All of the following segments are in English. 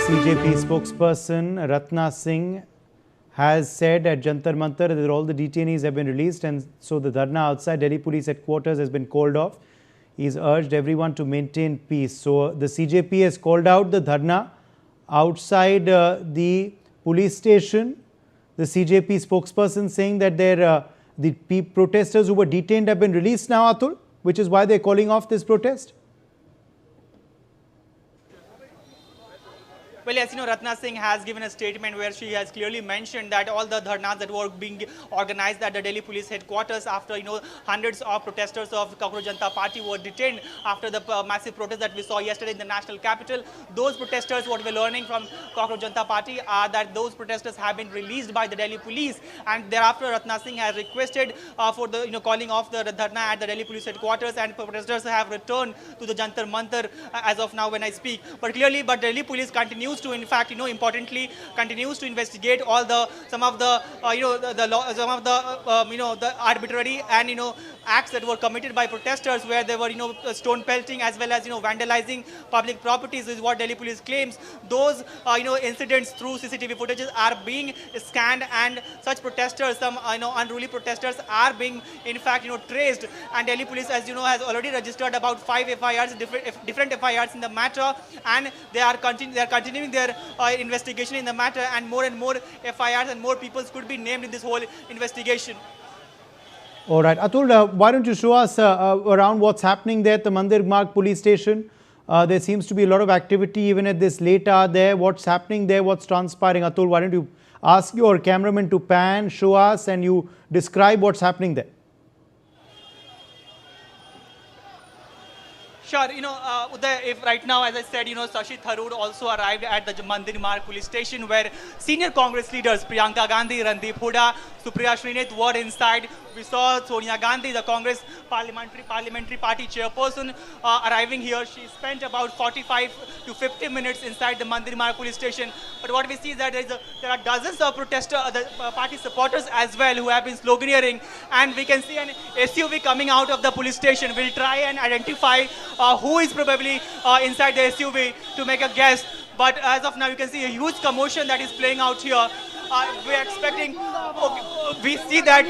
CJP spokesperson Ratna Singh has said at Jantar Mantar that all the detainees have been released, and so the dharna outside Delhi Police headquarters has been called off. He's urged everyone to maintain peace. So the CJP has called out the dharna outside the police station. The CJP spokesperson saying that the protesters who were detained have been released now, Atul, which is why they're calling off this protest. Well, yes, Ratna Singh has given a statement where she has clearly mentioned that all the dharnas that were being organized at the Delhi Police headquarters after, hundreds of protesters of Cockroach Janata Party were detained after the massive protest that we saw yesterday in the national capital. Those protesters, what we're learning from Cockroach Janata Party are that those protesters have been released by the Delhi Police, and thereafter Ratna Singh has requested for the, calling off the dharna at the Delhi Police headquarters, and protesters have returned to the Jantar Mantar as of now when I speak. But Delhi Police continues to, in fact, importantly, continues to investigate all the some of the arbitrary and acts that were committed by protesters, where they were stone pelting as well as vandalizing public properties, is what Delhi Police claims. Those incidents through CCTV footages are being scanned, and such protesters, some unruly protesters, are being in fact traced. And Delhi Police, as has already registered about 5 FIRs, different FIRs in the matter, and they are continuing their investigation in the matter, and more FIRs and more people could be named in this whole investigation. All right, Atul, why don't you show us around what's happening there at the Mandir Marg police station? There seems to be a lot of activity even at this late hour there. What's happening there? What's transpiring? Atul, why don't you ask your cameraman to pan, show us, and you describe what's happening there? Sure, Uday, if right now, as I said, Shashi Tharoor also arrived at the Mandir Marg police station, where senior Congress leaders Priyanka Gandhi, Randeep Hooda, Supriya Srinath were inside. We saw Sonia Gandhi, the Congress Parliamentary Party chairperson, arriving here. She spent about 45 to 50 minutes inside the Mandir Marg police station. But what we see is that there are dozens of party supporters as well who have been sloganeering, and we can see an SUV coming out of the police station. We'll try and identify who is probably inside the SUV to make a guess. But as of now, you can see a huge commotion that is playing out here. We're expecting. We see that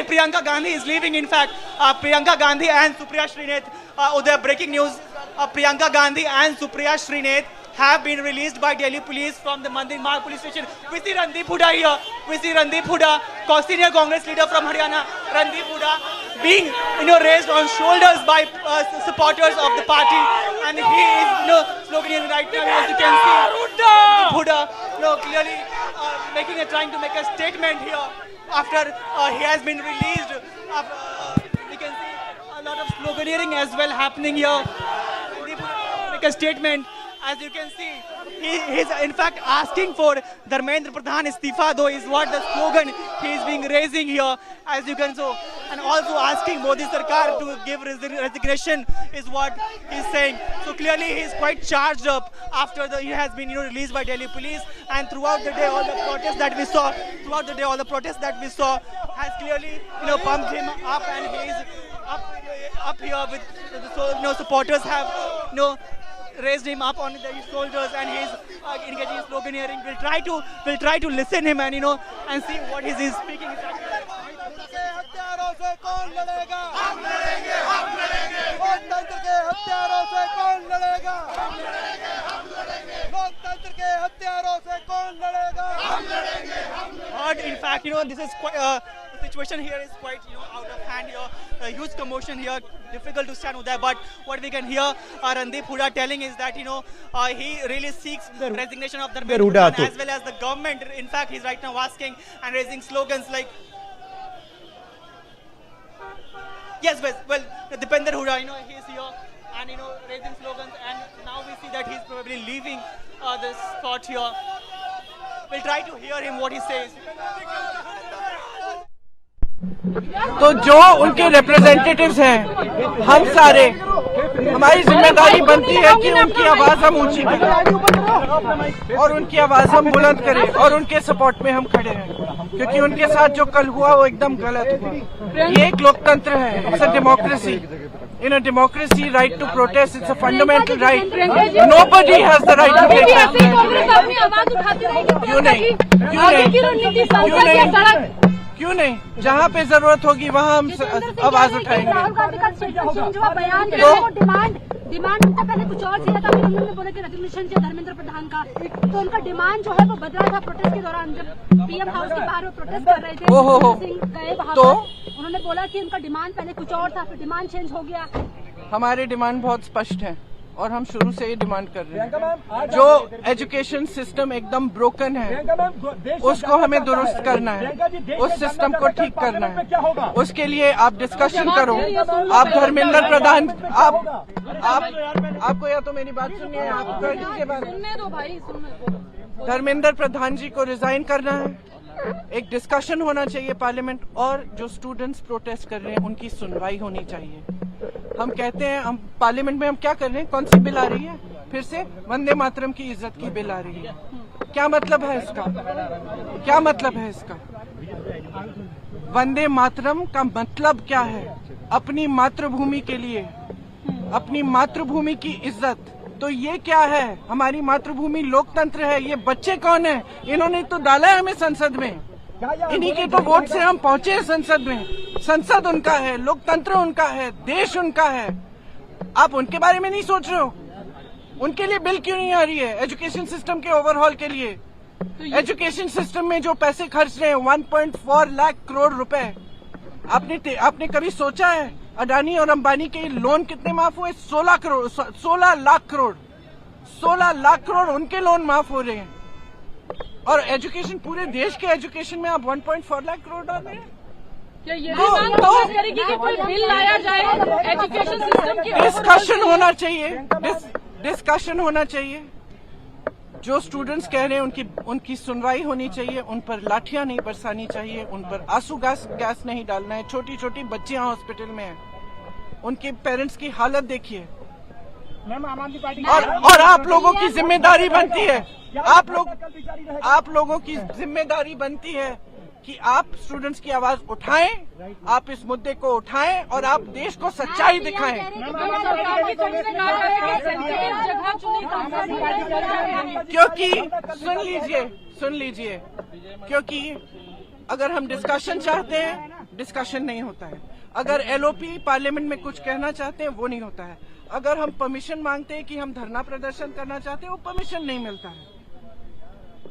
Priyanka Gandhi is leaving. In fact, Priyanka Gandhi and Supriya Srinath. There breaking news. Priyanka Gandhi and Supriya Srinath have been released by Delhi Police from the Mandir Marg police station. We see Randeep Hooda here. We see Randeep Hooda, senior Congress leader from Haryana. Randeep Hooda being raised on shoulders by supporters of the party, and he is sloganeering right now, as you can see. Randeep Hooda clearly trying to make a statement here after he has been released. We can see a lot of sloganeering as well happening here. Randeep Hooda make a statement. As you can see, he is in fact asking for Dharmendra Pradhan Istifa, though, is what the slogan he is being raising here, as you can see, and also asking Modi Sarkar to give resignation is what he's saying. So clearly he is quite charged up after he has been released by Delhi Police, and throughout the day all the protests that we saw, has clearly pumped him up, and he is up here with supporters have raised him up on his shoulders, and he's engaging in sloganeering. We'll try to listen him and and see what he's speaking. In fact, this is quite the situation here is quite out of hand here. A huge commotion here, difficult to stand with that. But what we can hear Randeep Hooda telling is that he really seeks the resignation of Dharmendra Pradhan as well as the government. In fact, he's right now asking and raising slogans like, yes, well, Dipender Hooda, he's here and raising slogans, and now we see that he's probably leaving this spot here. We'll try to hear him what he says. तो जो उनके representatives हैं, हम सारे हमारी जिम्मेदारी बनती है कि उनकी आवाज हम ऊंची करें और उनकी आवाज हम बुलंद करें और उनके सपोर्ट में हम खड़े हैं, क्योंकि उनके साथ जो कल हुआ वो एकदम गलत हुआ। ये एक लोकतंत्र है, it's a democracy. In a democracy, right to protest, it's a fundamental right. Nobody has the right to protest. क्यों नहीं? क्यों नहीं? जहाँ पे जरूरत होगी वहाँ हम आवाज उठाएंगे। डिमांड उनका पहले कुछ और था, फिर उन्होंने बोला कि रेजोल्यूशन चाहिए धर्मेंद्र प्रधान का, तो उनका डिमांड जो है वो बदला था प्रोटेस्ट के दौरान, जब पीएम हाउस के बाहर वो प्रोटेस्ट कर रहे थे। सिंह गए वहाँ तो उन्होंने बोला कि उनका डिमांड पहले कुछ और था, फिर डिमांड चेंज हो गया। हमारे डिमांड बहुत स्पष्ट है और हम शुरू से ये डिमांड कर रहे हैं। जो एजुकेशन सिस्टम एकदम ब्रोकन है उसको हमें दुरुस्त करना है, उस सिस्टम को ठीक करना है। उसके लिए आप डिस्कशन करो। आप धर्मेंद्र प्रधान, आपको या तो मेरी बात सुनिए, आप कर दीजिए बात। सुनने दो भाई, सुनने दो। धर्मेंद्र प्रधान जी को रिजाइन करना है, एक डिस्कशन होना चाहिए पार्लियामेंट, और जो स्टूडेंट्स प्रोटेस्ट कर रहे हैं उनकी सुनवाई होनी चाहिए। हम कहते हैं, हम पार्लियामेंट में हम क्या कर रहे हैं? कौन सी बिल आ रही है? फिर से वंदे मातरम की इज्जत की बिल आ रही है। क्या मतलब है इसका? क्या मतलब है इसका? वंदे मातरम का मतलब क्या है? अपनी मातृभूमि के लिए, अपनी मातृभूमि की इज्जत। तो ये क्या है? हमारी मातृभूमि लोकतंत्र है। ये बच्चे कौन है? इन्होंने तो डाला है हमें संसद में, इन्हीं के तो वोट से हम पहुंचे हैं संसद में। संसद उनका है, लोकतंत्र उनका है, देश उनका है। आप उनके बारे में नहीं सोच रहे हो? उनके लिए बिल क्यों नहीं आ रही है? एजुकेशन सिस्टम के ओवरहॉल के लिए। एजुकेशन सिस्टम में जो पैसे खर्च रहे हैं 1.4 लाख करोड़ रुपए, आपने कभी सोचा है अडानी और अंबानी के लोन कितने माफ हुए? 16 लाख करोड़। 16 लाख करोड़ उनके लोन माफ हो रहे हैं, और एजुकेशन, पूरे देश के एजुकेशन में आप 1.4 लाख करोड़ डाल रहे हैं। क्या ये करेगी कि कोई बिल लाया जाए एजुकेशन सिस्टम की? डिस्कशन होना चाहिए, डिस्कशन होना चाहिए। जो स्टूडेंट्स कह रहे हैं उनकी सुनवाई होनी चाहिए, उन पर लाठियां नहीं बरसानी चाहिए, उन पर आंसू गैस नहीं डालना है। छोटी छोटी बच्चियां हॉस्पिटल में हैं, उनके पेरेंट्स की हालत देखिए। और आप लोगों की जिम्मेदारी बनती है, आप लोगों की जिम्मेदारी बनती है कि आप स्टूडेंट्स की आवाज उठाएं, आप इस मुद्दे को उठाएं और आप देश को सच्चाई दिखाएं। क्योंकि सुन लीजिए, क्योंकि अगर हम डिस्कशन चाहते हैं, डिस्कशन नहीं होता है। अगर एलओपी पार्लियामेंट में कुछ कहना चाहते हैं, वो नहीं होता है। अगर हम परमिशन मांगते हैं कि हम धरना प्रदर्शन करना चाहते हैं, वो परमिशन नहीं मिलता है।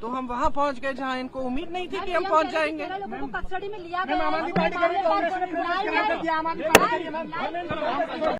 तो हम वहाँ पहुँच गए जहाँ इनको उम्मीद नहीं थी कि हम पहुँच जाएंगे। कस्टडी में लिया गया।